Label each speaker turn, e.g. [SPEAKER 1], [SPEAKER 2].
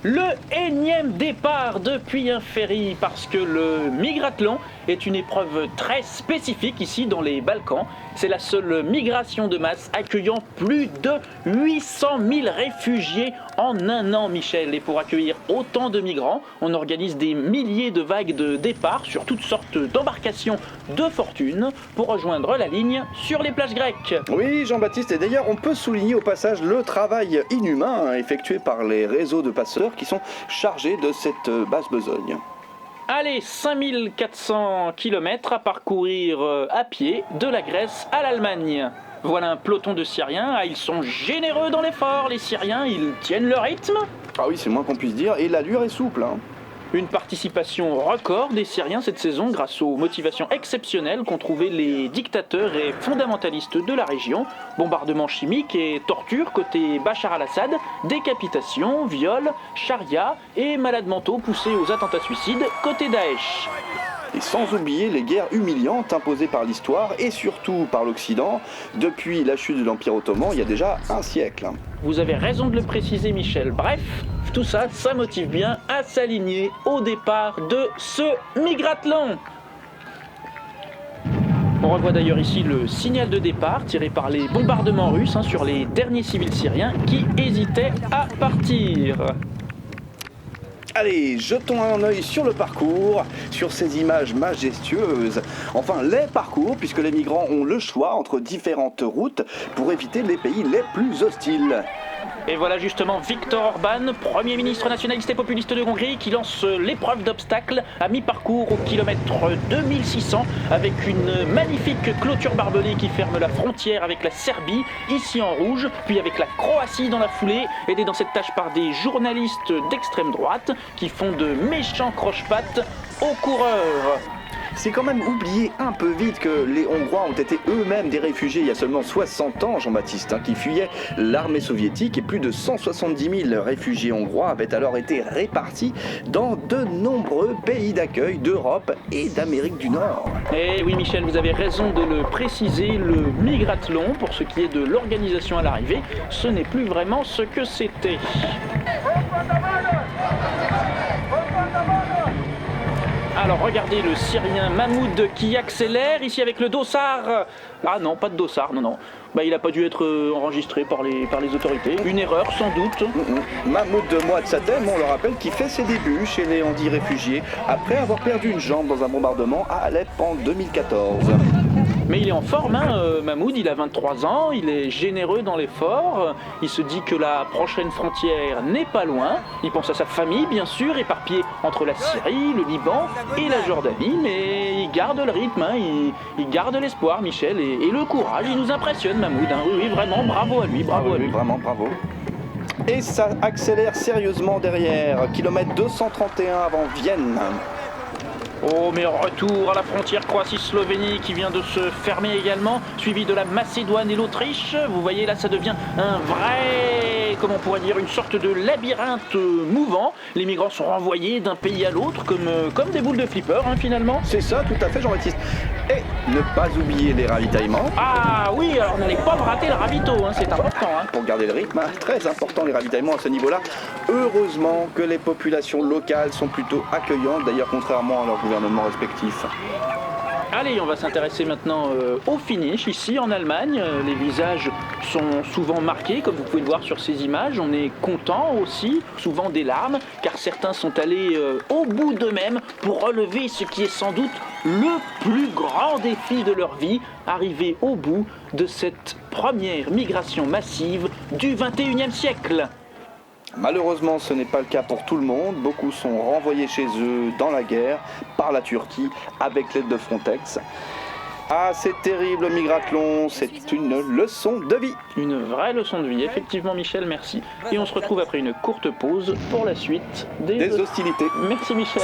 [SPEAKER 1] Le énième départ depuis un ferry, parce que le migrathlon est une épreuve très spécifique ici dans les Balkans. C'est la seule migration de masse accueillant plus de 800 000 réfugiés en un an, Michel. Et pour accueillir autant de migrants, on organise des milliers de vagues de départ sur toutes sortes d'embarcations de fortune pour rejoindre la ligne sur les plages grecques.
[SPEAKER 2] Oui, Jean-Baptiste, et d'ailleurs on peut souligner au passage le travail inhumain effectué par les réseaux de passeurs qui sont chargés de cette basse besogne.
[SPEAKER 1] Allez, 5400 km à parcourir à pied de la Grèce à l'Allemagne. Voilà un peloton de Syriens, ils sont généreux dans l'effort, les Syriens, ils tiennent le rythme.
[SPEAKER 2] Ah oui, c'est le moins qu'on puisse dire, et l'allure est souple.
[SPEAKER 1] Une participation record des Syriens cette saison grâce aux motivations exceptionnelles qu'ont trouvées les dictateurs et fondamentalistes de la région. Bombardements chimiques et tortures côté Bachar al-Assad, décapitation, viols, charia et malades mentaux poussés aux attentats suicides côté Daesh.
[SPEAKER 2] Et sans oublier les guerres humiliantes imposées par l'histoire et surtout par l'Occident depuis la chute de l'Empire ottoman il y a déjà un siècle.
[SPEAKER 1] Vous avez raison de le préciser, Michel. Bref, tout ça, ça motive bien à s'aligner au départ de ce migrathlon. On revoit d'ailleurs ici le signal de départ tiré par les bombardements russes sur les derniers civils syriens qui hésitaient à partir.
[SPEAKER 2] Allez, jetons un œil sur le parcours, sur ces images majestueuses. Enfin, les parcours, puisque les migrants ont le choix entre différentes routes pour éviter les pays les plus hostiles.
[SPEAKER 1] Et voilà justement Viktor Orban, Premier ministre nationaliste et populiste de Hongrie, qui lance l'épreuve d'obstacles à mi-parcours au kilomètre 2600 avec une magnifique clôture barbelée qui ferme la frontière avec la Serbie, ici en rouge, puis avec la Croatie dans la foulée, aidé dans cette tâche par des journalistes d'extrême droite qui font de méchants croche-pattes aux coureurs.
[SPEAKER 2] C'est quand même oublier un peu vite que les Hongrois ont été eux-mêmes des réfugiés il y a seulement 60 ans, Jean-Baptiste, qui fuyaient l'armée soviétique, et plus de 170 000 réfugiés hongrois avaient alors été répartis dans de nombreux pays d'accueil d'Europe et d'Amérique du Nord.
[SPEAKER 1] Et oui, Michel, vous avez raison de le préciser, le migrathlon, pour ce qui est de l'organisation à l'arrivée, ce n'est plus vraiment ce que c'était. Alors regardez le Syrien Mahmoud qui accélère ici avec le dossard. Ah non, pas de dossard, non. Il n'a pas dû être enregistré par les autorités. Une erreur sans doute.
[SPEAKER 2] Mahmoud de Moatsatem, on le rappelle, qui fait ses débuts chez les Handi réfugiés après avoir perdu une jambe dans un bombardement à Alep en 2014.
[SPEAKER 1] Mais il est en forme, Mahmoud, il a 23 ans, il est généreux dans l'effort, il se dit que la prochaine frontière n'est pas loin, il pense à sa famille bien sûr, éparpillée entre la Syrie, le Liban et la Jordanie, mais il garde le rythme, il garde l'espoir, Michel, et le courage, il nous impressionne Mahmoud, oui, vraiment, bravo à lui, bravo à lui.
[SPEAKER 2] Vraiment, bravo. Et ça accélère sérieusement derrière, kilomètre 231 avant Vienne.
[SPEAKER 1] Oh, mais retour à la frontière Croatie-Slovénie qui vient de se fermer également, suivi de la Macédoine et l'Autriche. Vous voyez, là, ça devient un vrai, comment on pourrait dire, une sorte de labyrinthe mouvant. Les migrants sont renvoyés d'un pays à l'autre comme des boules de flipper, finalement.
[SPEAKER 2] C'est ça, tout à fait, Jean-Baptiste. Et ne pas oublier les ravitaillements.
[SPEAKER 1] Ah oui, alors n'allez pas me rater le ravito, c'est important.
[SPEAKER 2] Pour garder le rythme, très important les ravitaillements à ce niveau-là. Heureusement que les populations locales sont plutôt accueillantes, d'ailleurs contrairement à leur gouvernement respectif.
[SPEAKER 1] Allez, on va s'intéresser maintenant au finish. Ici, en Allemagne, les visages sont souvent marqués, comme vous pouvez le voir sur ces images. On est content aussi, souvent des larmes, car certains sont allés au bout d'eux-mêmes pour relever ce qui est sans doute le plus grand défi de leur vie, arriver au bout de cette première migration massive du XXIe siècle.
[SPEAKER 2] Malheureusement, ce n'est pas le cas pour tout le monde. Beaucoup sont renvoyés chez eux dans la guerre par la Turquie avec l'aide de Frontex. Ah, c'est terrible, le migrathlon, c'est une leçon de vie.
[SPEAKER 1] Une vraie leçon de vie, effectivement, Michel, merci. Et on se retrouve après une courte pause pour la suite des
[SPEAKER 2] hostilités.
[SPEAKER 1] Merci, Michel.